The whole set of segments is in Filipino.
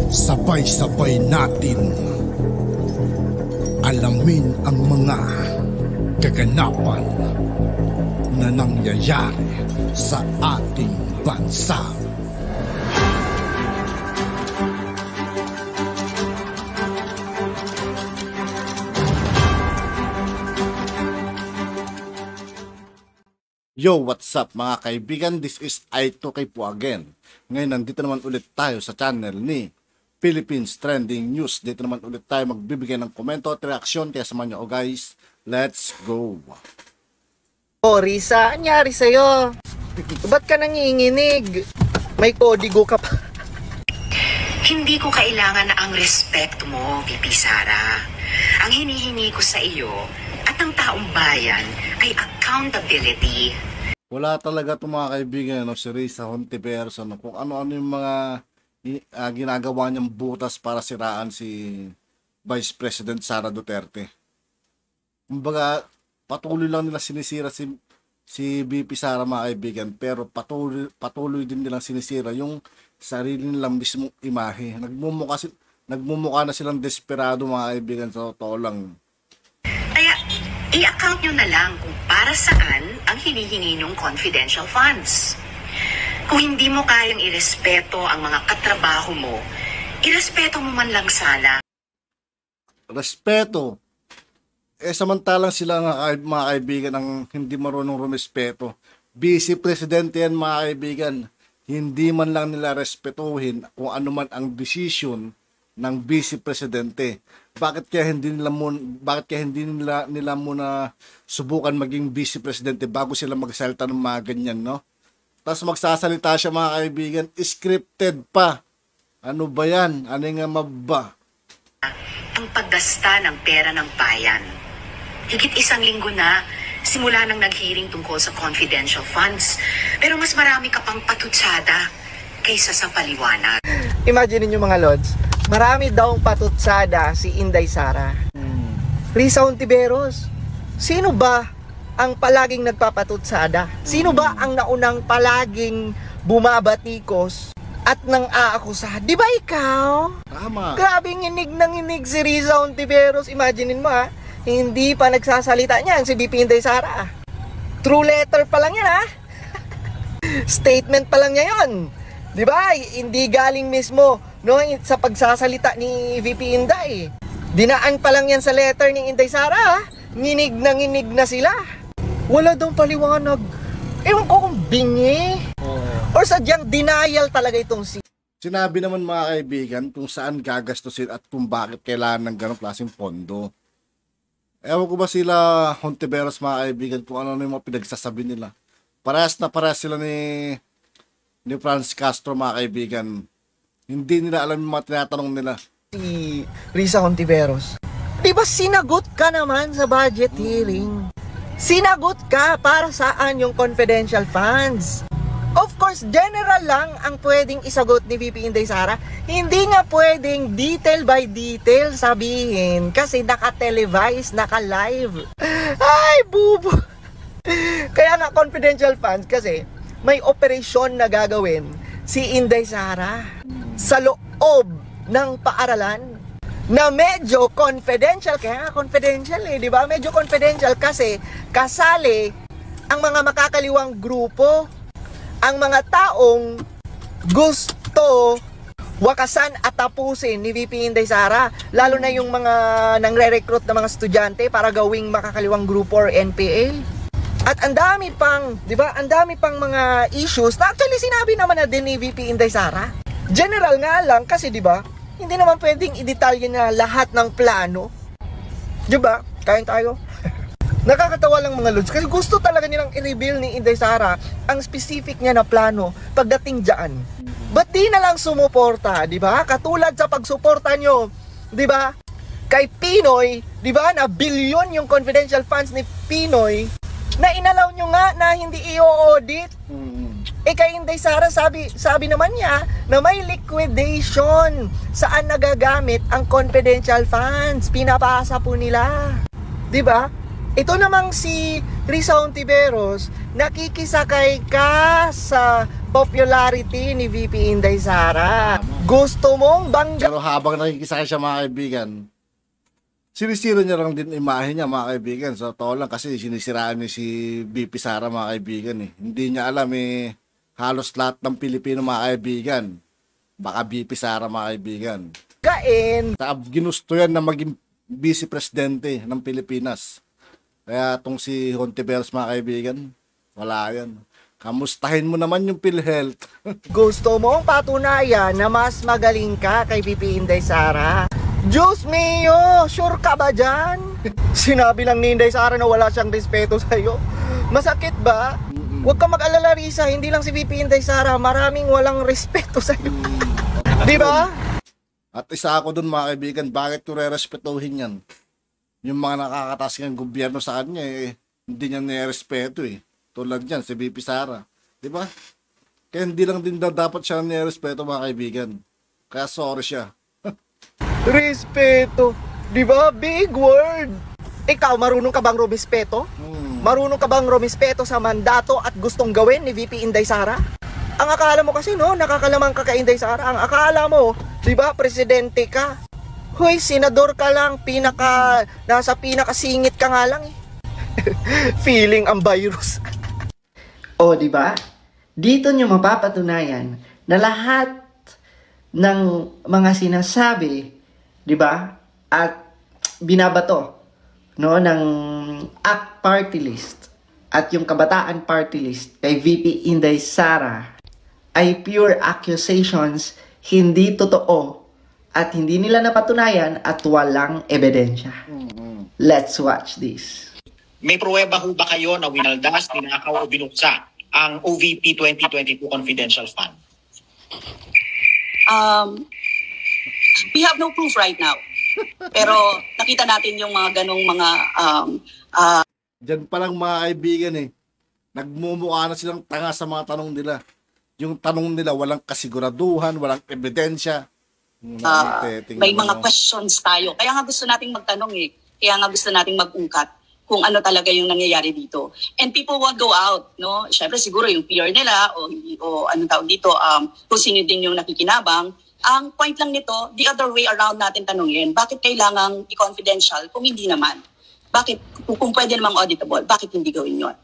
Sabay-sabay natin alamin ang mga kaganapan na nangyayari sa ating bansa. Yo, what's up mga kaibigan? This is I2K po again. Ngayon nandito naman ulit tayo sa channel ni Philippines Trending News. Dito naman ulit tayo magbibigay ng komento at reaksyon. Kaya samahan nyo, guys. Let's go. Oh, Risa, anyari sa'yo? Ba't ka nanginginig? May kodigo ka pa. Hindi ko kailangan na ang respect mo, VP Sara. Ang hinihingi ko sa iyo at ng taong bayan ay accountability. Wala talaga itong mga kaibigan, no? Si Risa Hontiveros, no? Kung ano-ano yung mga ginagawa niyang butas para siraan si Vice President Sara Duterte. Kumbaga, patuloy lang nila sinisira si VP Sara, mga kaibigan, pero patuloy din nilang sinisira yung sarili nilang mismong imahe. Nagmumukha na silang desperado, mga kaibigan, sa totoo lang. Kaya, i-account nyo na lang kung para saan ang hinihingi ng confidential funds. Kung hindi mo kayang irespeto ang mga katrabaho mo, irespeto mo man lang sana. Respeto? Samantalang sila mga kaibigan ang hindi marunong rumespeto. Vice Presidente yan, mga kaibigan. Hindi man lang nila respetuhin kung ano man ang desisyon ng Vice Presidente. Bakit kaya hindi nila muna subukan maging Vice Presidente bago sila magsalita ng mga ganyan, no? Tapos magsasalita siya, mga kaibigan, scripted pa. Ano ba yan? Ano nga mabba? Ang paggasta ng pera ng bayan. Higit 1 linggo na, simula nang nag-hearing tungkol sa confidential funds. Pero mas marami ka pang patutsada kaysa sa paliwanag. Imagine niyo mga lods, marami daw patutsada si Inday Sara. Risa Hontiveros, sino ba ang palaging nagpapatutsada? Sino ba ang naunang palaging bumabatikos at nang aakusa? Di ba ikaw? Tama. Grabing inig ng inig si Risa Hontiveros. Imaginein mo ha, hindi pa nagsasalita niyan si VP Inday Sara. True letter pa lang yan ha. Statement pa lang niya yun. Di ba? Hindi galing mismo no, sa pagsasalita ni VP Inday. Dinaan pa lang yan sa letter ni Inday Sara ha. Nginig na sila. Wala daw paliwanag. Ewan ko kung bingi. Or sadyang denial talaga itong Sinabi naman, mga kaibigan, kung saan gagastusin at kung bakit kailangan ng ganong klaseng pondo. Ewan ko ba sila Hontiveros, mga kaibigan, kung ano yung mga pinagsasabi nila. Parehas sila ni Franz Castro, mga kaibigan. Hindi nila alam yung mga tinatanong nila. Si Risa Hontiveros, di ba sinagot ka naman sa budget hearing? Sinagot ka para saan yung confidential funds? Of course, general lang ang pwedeng isagot ni VP Inday Sara. Hindi nga pwedeng detail by detail sabihin kasi naka-televise, naka-live. Ay, bubo! Kaya nga confidential funds kasi may operasyon na gagawin si Inday Sara sa loob ng paaralan na medyo confidential. Kaya nga confidential di ba? Medyo confidential kasi kasali ang mga makakaliwang grupo, ang mga taong gusto wakasan at tapusin ni VP Inday Sara, lalo na yung mga nangre-recruit na mga estudyante para gawing makakaliwang grupo or NPA. At ang dami pang, di ba? Ang dami pang mga issues na actually sinabi naman na din ni VP Inday Sara. General nga lang kasi, di ba? Hindi naman pwedeng i-detalye na lahat ng plano. Di ba? Kain tayo. Nakakatawa lang mga lods kasi gusto talaga nilang i-reveal ni Inday Sara ang specific niya na plano pagdating dyan. Ba't di na lang sumuporta, di ba? Katulad sa pagsuporta nyo, di ba? Kay Pinoy, di ba? Na bilyon yung confidential funds ni Pinoy na inalaw nyo nga na hindi i-audit. Kay Inday Sara, sabi naman niya na may liquidation saan nagagamit ang confidential funds. Pinapasa po nila. 'Di ba? Ito namang si Risa Hontiveros, nakikisakay ka sa popularity ni VP Inday Sara. Gusto mong bangga. Pero habang nakikisakay siya mga kaibigan, sinisira niya lang din imahe niya mga kaibigan. Sa totoo lang kasi sinisiraan niya si VP Sara mga kaibigan eh. Hindi niya alam halos lahat ng Pilipino mga kaibigan. Baka VP Sara mga kaibigan. Ginusto yan na maging vice presidente ng Pilipinas. Kaya itong si Hontiveros mga kaibigan, wala yan. Kamustahin mo naman yung PhilHealth. Gusto mong patunayan na mas magaling ka kay VP Inday Sara? Diyos mio, sure ka ba dyan? Sinabi lang ni Inday Sara na wala siyang respeto sa'yo. Masakit ba? Huwag kang mag-alala, Risa, hindi lang si VP Inday Sara, maraming walang respeto sa'yo. Di ba? At isa ako dun mga kaibigan, bakit ko re-respetuhin yan? Yung mga nakakatas ng gobyerno sa kanya, hindi niya nirespeto eh. Tulad yan, si VP Sara. Di ba? Kaya hindi lang din dapat siya nirespeto mga kaibigan. Kaya sorry siya. Respeto. Di ba? Big word. Ikaw, marunong ka bang rumispeto? Marunong ka bang rumispeto sa mandato at gustong gawin ni VP Inday Sara? Ang akala mo kasi, no, nakakalamang ka kay Inday Sara. Ang akala mo, di ba, presidente ka. Hoy, senador ka lang, nasa pinakasingit ka nga lang eh. Feeling ang virus. O, di ba? Dito nyo mapapatunayan na lahat ng mga sinasabi, di ba, at binabato, no, ng ACT party list at yung Kabataan party list kay VP Inday Sara ay pure accusations, hindi totoo, at hindi nila napatunayan at walang ebidensya. Let's watch this. May pruweba ho ba kayo na winaldas, ninakaw o binuksa ang OVP 2022 Confidential Fund? We have no proof right now. Pero nakita natin yung mga ganong mga Diyan pa lang mga kaibigan nagmumukha na silang tanga sa mga tanong nila. Yung tanong nila walang kasiguraduhan, walang ebidensya. may mga questions tayo. Kaya nga gusto nating magtanong Kaya nga gusto nating mag-ungkat kung ano talaga yung nangyayari dito. And people will go out, no? Syempre siguro yung PR nila o ano tawag dito, kung sino din yung nakikinabang. Ang point lang nito, the other way around natin tanungin, bakit kailangang i-confidential kung hindi naman? Bakit, kung pwede namang auditable, bakit hindi gawin yun?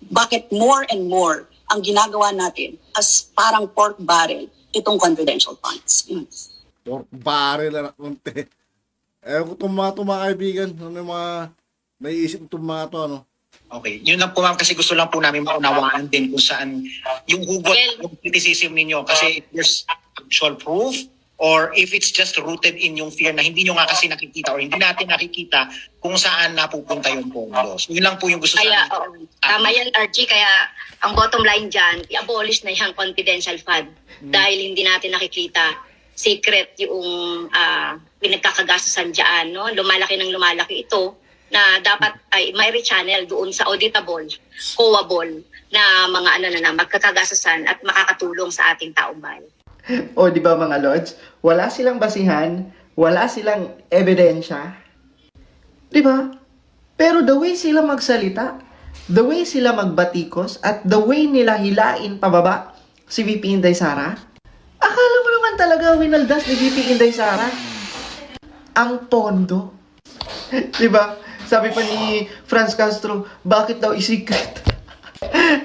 Bakit more and more ang ginagawa natin as parang pork barrel itong confidential funds? Pork barrel na konti. Kung mga kaibigan, ano yung mga naiisip itong mga to, ano? Okay, yun lang po ma'am, kasi gusto lang po namin maunawaan din kung saan yung hugot ng criticism ninyo. Kasi if there's actual proof or if it's just rooted in yung fear na hindi nyo nga kasi nakikita or hindi natin nakikita kung saan napupunta yung pondo. So, yun lang po yung gusto kaya, tama yan, Archie. Kaya ang bottom line dyan, i-abolish na yung confidential fund dahil hindi natin nakikita secret yung pinagkakagastusan dyan. No? Lumalaki ng lumalaki ito na dapat ay may channel doon sa auditable, knowable na mga magkakagastusan at makakatulong sa ating taong bayan. O di ba mga lords, wala silang basihan, wala silang ebidensya. Di ba? Pero the way sila magsalita, the way sila magbatikos, at the way nila hilain pababa si VP Inday Sara, akala mo naman talaga winaldas ni VP Inday Sara ang pondo. Di ba? Sabi pa ni Franz Castro, bakit daw i-secret?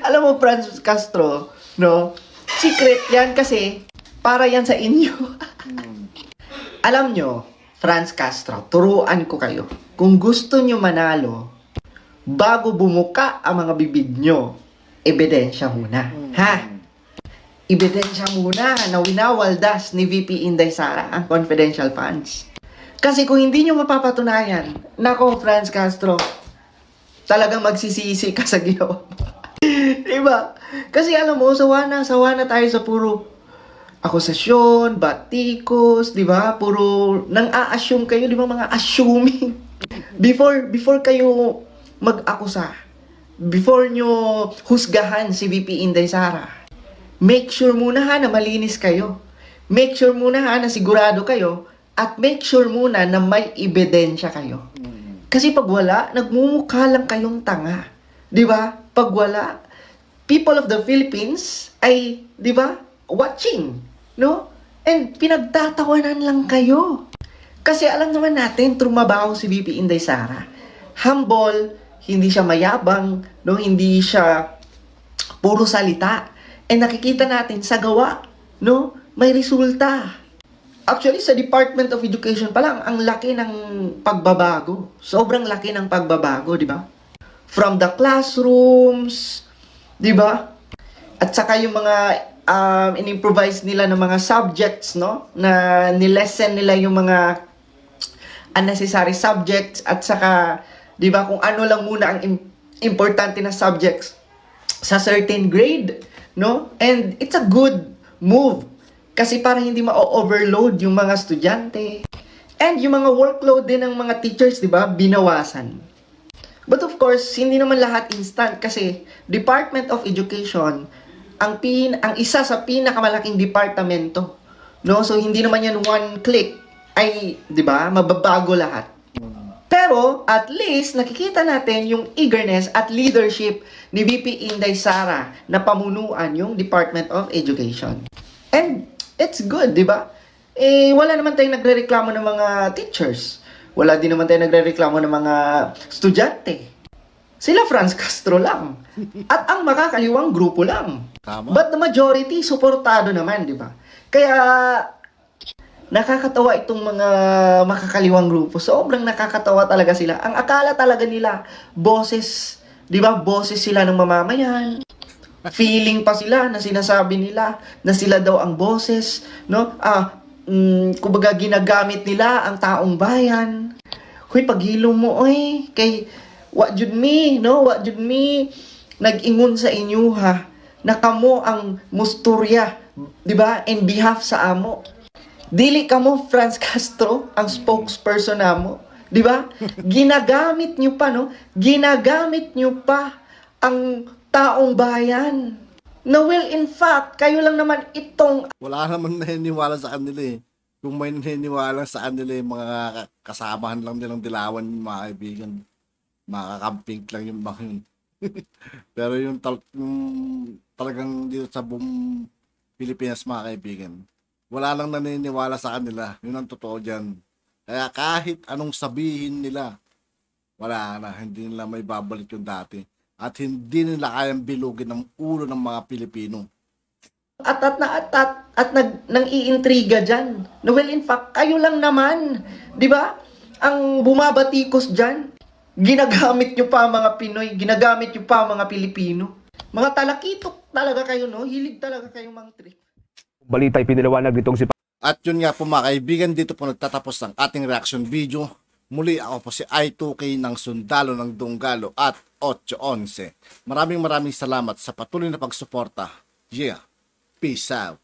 Alam mo, Franz Castro, no? Secret yan kasi para yan sa inyo. Alam nyo, Franz Castro, turuan ko kayo. Kung gusto nyo manalo, bago bumuka ang mga bibig nyo, ebidensya muna. Ha? Ebidensya muna na winawaldas ni VP Inday Sara ang confidential funds. Kasi kung hindi nyo mapapatunayan, nako, Franz Castro, talagang magsisisi ka sa ginawa. Diba? Kasi alam mo, sawa na tayo sa puro akusasyon, batikos, diba? Puro nang a-assume kayo, diba, mga assuming. Before kayo mag-akusa, before nyo husgahan si VP Inday Sara, make sure muna na malinis kayo. Make sure muna na sigurado kayo. At make sure muna na may ebidensya kayo. Kasi pag wala, nagmumukha lang kayong tanga. Di ba? Pag wala, people of the Philippines ay, di ba, watching, no? And pinagtatawanan lang kayo. Kasi alam naman natin, trumabaho si VP Inday Sara. Humble, hindi siya mayabang, no? Hindi siya puro salita. And nakikita natin sa gawa, no? May resulta. Actually, sa Department of Education pa lang, ang laki ng pagbabago. Sobrang laki ng pagbabago, di ba? From the classrooms, di ba? At saka yung mga in-improvise nila ng mga subjects, no? Na nilesen nila yung mga unnecessary subjects at saka, di ba, kung ano lang muna ang importante na subjects sa certain grade, no? And it's a good move kasi para hindi ma-overload yung mga estudyante. And yung mga workload din ng mga teachers, di ba, binawasan. But of course, hindi naman lahat instant kasi Department of Education ang isa sa pinakamalaking departamento, no? So hindi naman yan one click ay, 'di ba, mababago lahat. Pero at least nakikita natin yung eagerness at leadership ni VP Inday Sara na pamunuan yung Department of Education. And it's good, 'di ba? Wala naman tayong nagrereklamo ng mga teachers. Wala din naman tayong nagrereklamo ng mga estudyante. Sila Franz Castro lang. At ang makakaliwang grupo lang. Tama. But the majority, suportado naman, di ba? Kaya, nakakatawa itong mga makakaliwang grupo. Sobrang nakakatawa talaga sila. Ang akala talaga nila, boses, di ba? Boses sila ng mamamayan. Feeling pa sila na sinasabi nila na sila daw ang boses, no? Kumbaga ginagamit nila ang taong bayan. Huy, paghilo mo, oy, kay what jud me, no? What jud me nag-ingon sa inyo ha na kamo ang musturya, di ba? In behalf sa amo. Dili kamo Franz Castro ang spokesperson namo, di ba? Ginagamit niyo pa, no? Ginagamit niyo pa ang taong bayan. Na well, in fact, kayo lang naman itong Wala naman naniniwala sa kanila eh. Kung may naniniwala sa kanila yung mga kasamahan lang nilang dilawan yung mga kaibigan. Makakamping lang yung mga yun. Pero yung talagang dito sa buong Pilipinas mga kaibigan, wala lang naniniwala sa kanila. Yun ang totoo dyan. Kaya kahit anong sabihin nila, wala na. Hindi nila may babalik yung dati. At hindi nila kayang bilugin ng ulo ng mga Pilipino. at nang iintriga dyan. No, well, in fact, kayo lang naman, di ba? Ang bumabatikos dyan. Ginagamit nyo pa mga Pinoy, ginagamit nyo pa mga Pilipino. Mga talakitok talaga kayo, no? Hilig talaga kayong mga trip. Balita ipiniliwanag nitong si At yun nga po mga kaibigan, dito po nagtatapos ang ating reaction video. Muli ako po si I2K ng Sundalo ng Dunggalo at 811. Maraming salamat sa patuloy na pagsuporta. Yeah, peace out.